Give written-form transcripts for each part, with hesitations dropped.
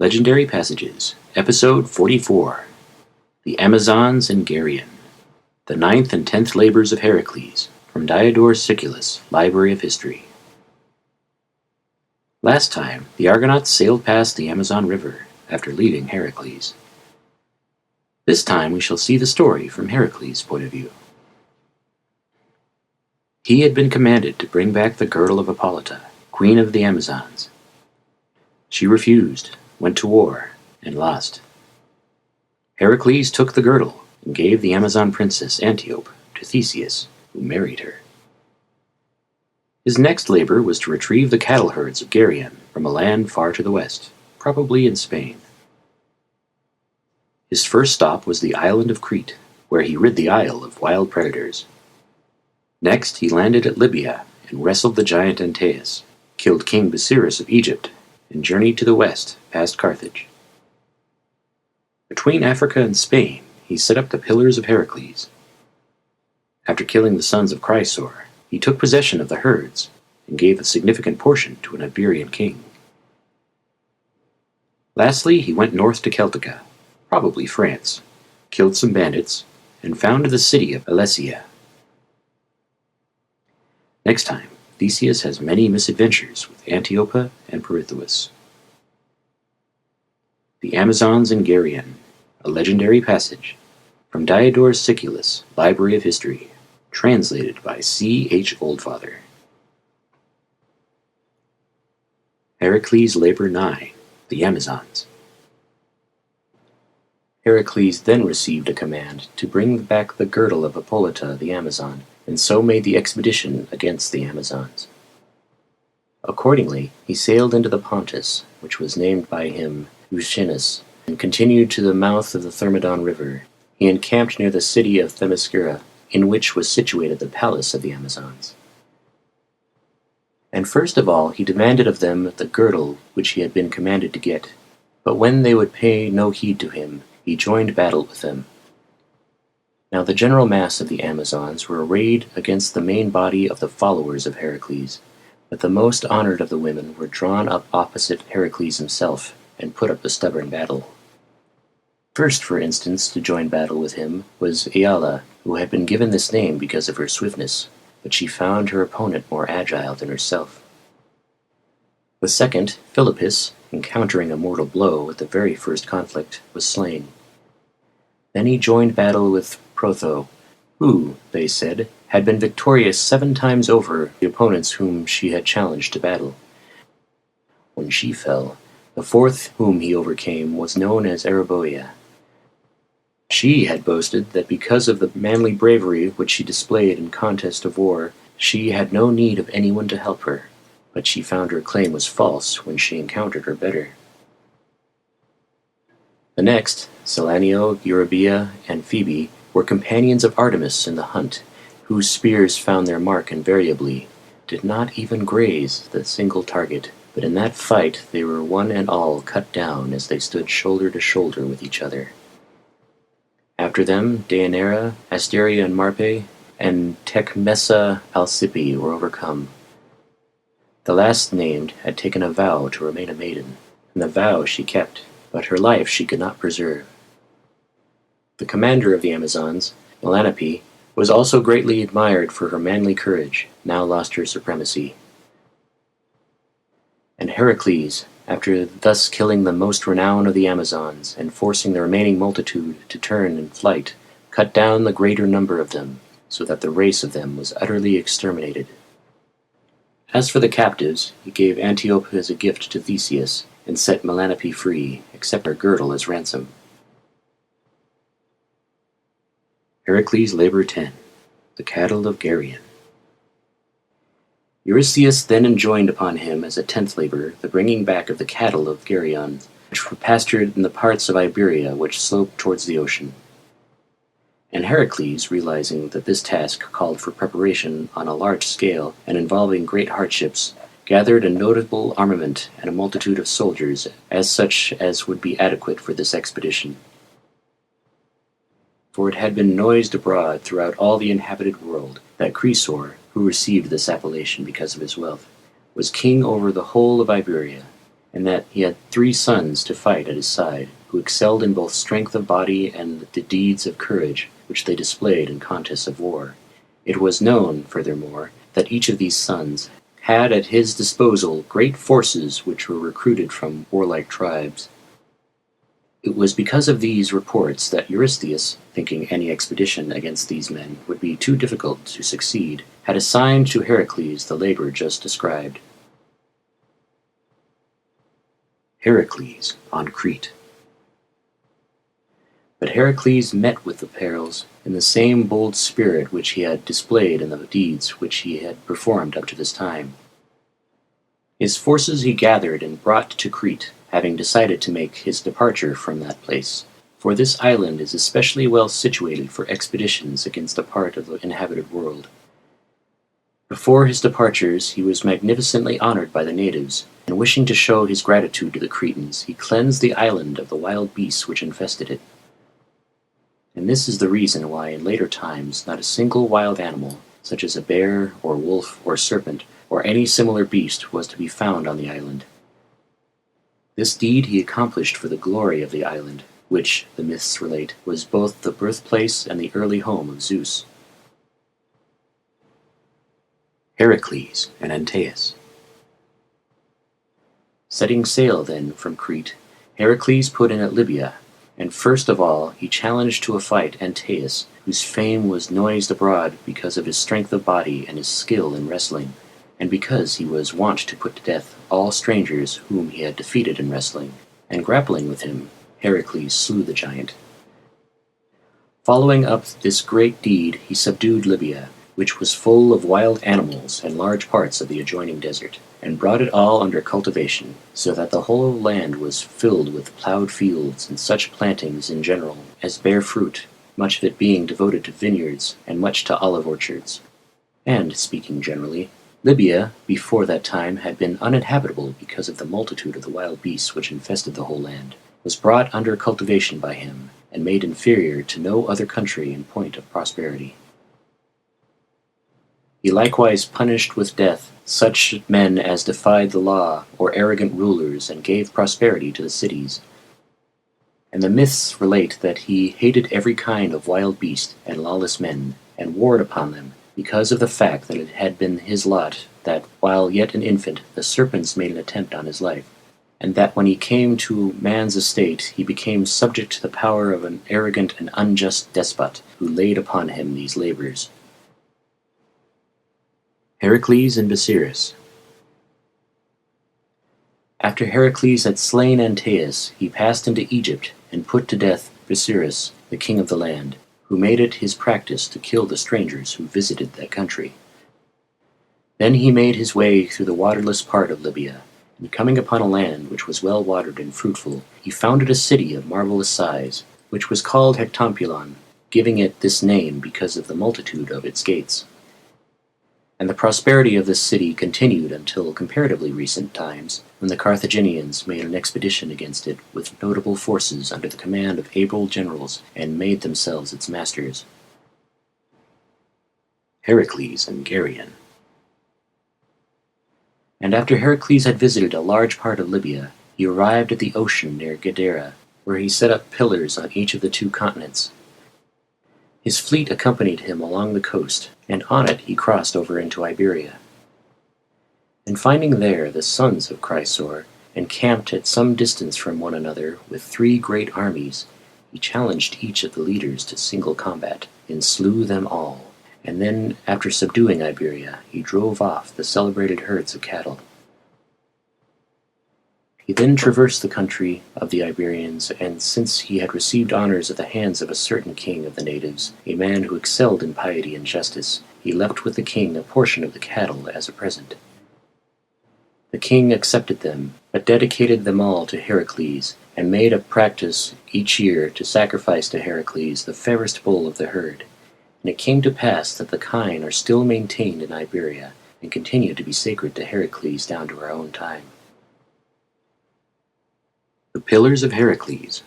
Legendary Passages, Episode 44, The Amazons and Geryon, The 9th and 10th Labors of Heracles, from Diodorus Siculus, Library of History. Last time, the Argonauts sailed past the Amazon River after leaving Heracles. This time we shall see the story from Heracles' point of view. He had been commanded to bring back the girdle of Hippolyta, queen of the Amazons. She refused, went to war, and lost. Heracles took the girdle and gave the Amazon princess Antiope to Theseus, who married her. His next labor was to retrieve the cattle herds of Geryon from a land far to the west, probably in Spain. His first stop was the island of Crete, where he rid the isle of wild predators. Next, he landed at Libya and wrestled the giant Antaeus, killed King Busiris of Egypt, and journeyed to the west past Carthage. Between Africa and Spain, he set up the Pillars of Heracles. After killing the sons of Chrysaor, he took possession of the herds and gave a significant portion to an Iberian king. Lastly, he went north to Celtica, probably France, killed some bandits, and founded the city of Alesia. Next time, Theseus has many misadventures with Antiopa and Peirithous. The Amazons and Geryon, a legendary passage, from Diodorus Siculus, Library of History, translated by C. H. Oldfather. Heracles' Labor 9, the Amazons. Heracles then received a command to bring back the girdle of Hippolyta the Amazon, and so made the expedition against the Amazons. Accordingly, he sailed into the Pontus, which was named by him Euxinus, and continued to the mouth of the Thermodon River. He encamped near the city of Themyscira, in which was situated the palace of the Amazons. And first of all he demanded of them the girdle which he had been commanded to get, but when they would pay no heed to him, he joined battle with them. Now the general mass of the Amazons were arrayed against the main body of the followers of Heracles, but the most honored of the women were drawn up opposite Heracles himself, and put up a stubborn battle. First, for instance, to join battle with him was Aeala, who had been given this name because of her swiftness, but she found her opponent more agile than herself. The second, Philippus, encountering a mortal blow at the very first conflict, was slain. Then he joined battle with Protho, who, they said, had been victorious 7 times over the opponents whom she had challenged to battle. When she fell, the fourth whom he overcame was known as Erebouia. She had boasted that because of the manly bravery which she displayed in contest of war, she had no need of anyone to help her, but she found her claim was false when she encountered her better. The next, Selanio, Eurybia, and Phoebe, were companions of Artemis in the hunt, whose spears found their mark invariably, did not even graze the single target, but in that fight they were one and all cut down as they stood shoulder to shoulder with each other. After them, Deianira, Asteria and Marpe, and Tecmessa Alcippe were overcome. The last named had taken a vow to remain a maiden, and the vow she kept, but her life she could not preserve. The commander of the Amazons, Melanope, was also greatly admired for her manly courage, now lost her supremacy. And Heracles, after thus killing the most renowned of the Amazons, and forcing the remaining multitude to turn in flight, cut down the greater number of them, so that the race of them was utterly exterminated. As for the captives, he gave Antiope as a gift to Theseus, and set Melanope free, except her girdle as ransom. Heracles' Labor 10, the Cattle of Geryon. Eurystheus then enjoined upon him as a 10th labor the bringing back of the cattle of Geryon, which were pastured in the parts of Iberia which sloped towards the ocean. And Heracles, realizing that this task called for preparation on a large scale and involving great hardships, gathered a notable armament and a multitude of soldiers, as such as would be adequate for this expedition. For it had been noised abroad throughout all the inhabited world that Chrysaor, who received this appellation because of his wealth, was king over the whole of Iberia, and that he had 3 sons to fight at his side, who excelled in both strength of body and the deeds of courage which they displayed in contests of war. It was known, furthermore, that each of these sons had at his disposal great forces which were recruited from warlike tribes. It was because of these reports that Eurystheus, thinking any expedition against these men would be too difficult to succeed, had assigned to Heracles the labor just described. Heracles on Crete. But Heracles met with the perils in the same bold spirit which he had displayed in the deeds which he had performed up to this time. His forces he gathered and brought to Crete, having decided to make his departure from that place, for this island is especially well situated for expeditions against a part of the inhabited world. Before his departures he was magnificently honored by the natives, and wishing to show his gratitude to the Cretans, he cleansed the island of the wild beasts which infested it. And this is the reason why in later times not a single wild animal, such as a bear or wolf or serpent or any similar beast, was to be found on the island. This deed he accomplished for the glory of the island, which, the myths relate, was both the birthplace and the early home of Zeus. Heracles and Antaeus. Setting sail, then, from Crete, Heracles put in at Libya, and first of all he challenged to a fight Antaeus, whose fame was noised abroad because of his strength of body and his skill in wrestling, and because he was wont to put to death all strangers whom he had defeated in wrestling, and grappling with him, Heracles slew the giant. Following up this great deed, he subdued Libya, which was full of wild animals and large parts of the adjoining desert, and brought it all under cultivation, so that the whole land was filled with plowed fields and such plantings in general as bear fruit, much of it being devoted to vineyards and much to olive orchards. And, speaking generally, Libya, before that time, had been uninhabitable because of the multitude of the wild beasts which infested the whole land, was brought under cultivation by him, and made inferior to no other country in point of prosperity. He likewise punished with death such men as defied the law or arrogant rulers, and gave prosperity to the cities. And the myths relate that he hated every kind of wild beast and lawless men, and warred upon them, because of the fact that it had been his lot that, while yet an infant, the serpents made an attempt on his life, and that when he came to man's estate he became subject to the power of an arrogant and unjust despot, who laid upon him these labors. Heracles and Busiris. After Heracles had slain Antaeus, he passed into Egypt and put to death Busiris, the king of the land, who made it his practice to kill the strangers who visited that country. Then he made his way through the waterless part of Libya, and coming upon a land which was well watered and fruitful, he founded a city of marvelous size, which was called Hectompylon, giving it this name because of the multitude of its gates. And the prosperity of this city continued until comparatively recent times, when the Carthaginians made an expedition against it with notable forces under the command of able generals, and made themselves its masters. Heracles and Geryon. And after Heracles had visited a large part of Libya, he arrived at the ocean near Gadara, where he set up pillars on each of the 2 continents. His fleet accompanied him along the coast, and on it he crossed over into Iberia. And finding there the sons of Chrysaor, encamped at some distance from one another with 3 great armies, he challenged each of the leaders to single combat, and slew them all. And then, after subduing Iberia, he drove off the celebrated herds of cattle. He then traversed the country of the Iberians, and since he had received honors at the hands of a certain king of the natives, a man who excelled in piety and justice, he left with the king a portion of the cattle as a present. The king accepted them, but dedicated them all to Heracles, and made a practice each year to sacrifice to Heracles the fairest bull of the herd. And it came to pass that the kine are still maintained in Iberia, and continue to be sacred to Heracles down to our own time. The Pillars of Heracles.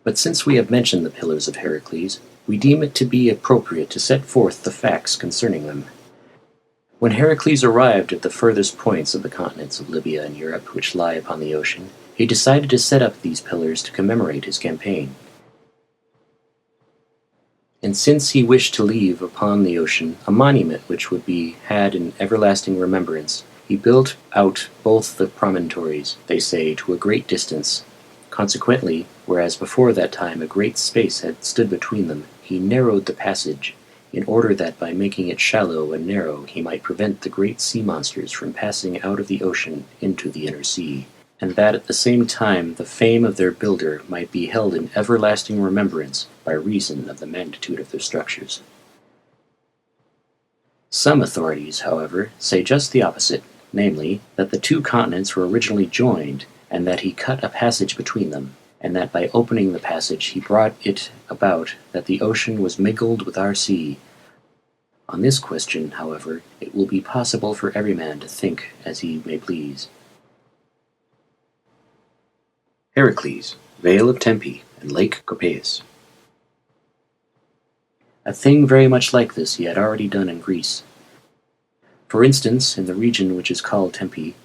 But since we have mentioned the Pillars of Heracles, we deem it to be appropriate to set forth the facts concerning them. When Heracles arrived at the furthest points of the continents of Libya and Europe, which lie upon the ocean, he decided to set up these pillars to commemorate his campaign. And since he wished to leave upon the ocean a monument which would be had in everlasting remembrance, he built out both the promontories, they say, to a great distance. Consequently, whereas before that time a great space had stood between them, he narrowed the passage, in order that by making it shallow and narrow he might prevent the great sea monsters from passing out of the ocean into the inner sea, and that at the same time the fame of their builder might be held in everlasting remembrance by reason of the magnitude of their structures. Some authorities, however, say just the opposite, namely, that the two continents were originally joined, and that he cut a passage between them, and that by opening the passage he brought it about that the ocean was mingled with our sea. On this question, however, it will be possible for every man to think as he may please. Heracles, Vale of Tempe, and Lake Copaeus. A thing very much like this he had already done in Greece. For instance, in the region which is called Tempe,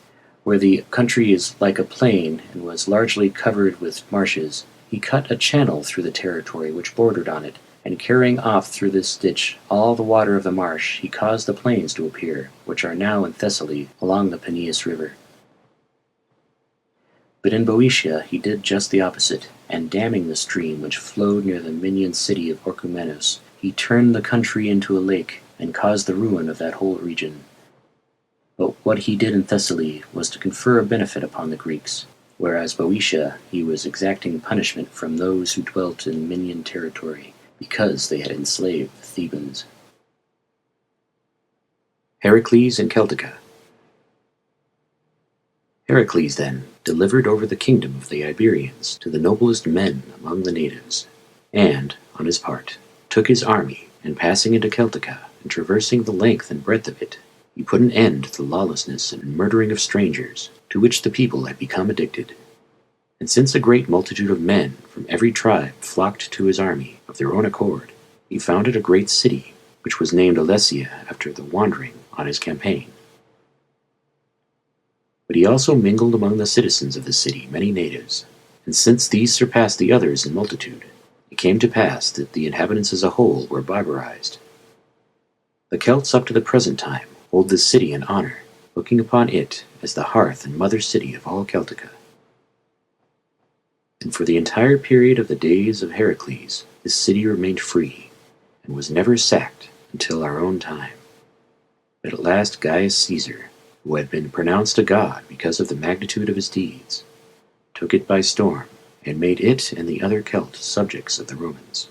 where the country is like a plain and was largely covered with marshes, he cut a channel through the territory which bordered on it, and carrying off through this ditch all the water of the marsh, he caused the plains to appear, which are now in Thessaly, along the Peneus River. But in Boeotia he did just the opposite, and damming the stream which flowed near the Minian city of Orchomenos, he turned the country into a lake, and caused the ruin of that whole region. But what he did in Thessaly was to confer a benefit upon the Greeks, whereas Boeotia he was exacting punishment from those who dwelt in Minian territory, because they had enslaved the Thebans. Heracles and Celtica. Heracles, then, delivered over the kingdom of the Iberians to the noblest men among the natives, and, on his part, took his army, and passing into Celtica, and traversing the length and breadth of it, he put an end to the lawlessness and murdering of strangers, to which the people had become addicted. And since a great multitude of men from every tribe flocked to his army of their own accord, he founded a great city, which was named Alesia after the wandering on his campaign. But he also mingled among the citizens of the city many natives, and since these surpassed the others in multitude, it came to pass that the inhabitants as a whole were barbarized. The Celts up to the present time hold this city in honor, looking upon it as the hearth and mother city of all Celtica. And for the entire period of the days of Heracles, this city remained free, and was never sacked until our own time. But at last Gaius Caesar, who had been pronounced a god because of the magnitude of his deeds, took it by storm, and made it and the other Celt subjects of the Romans.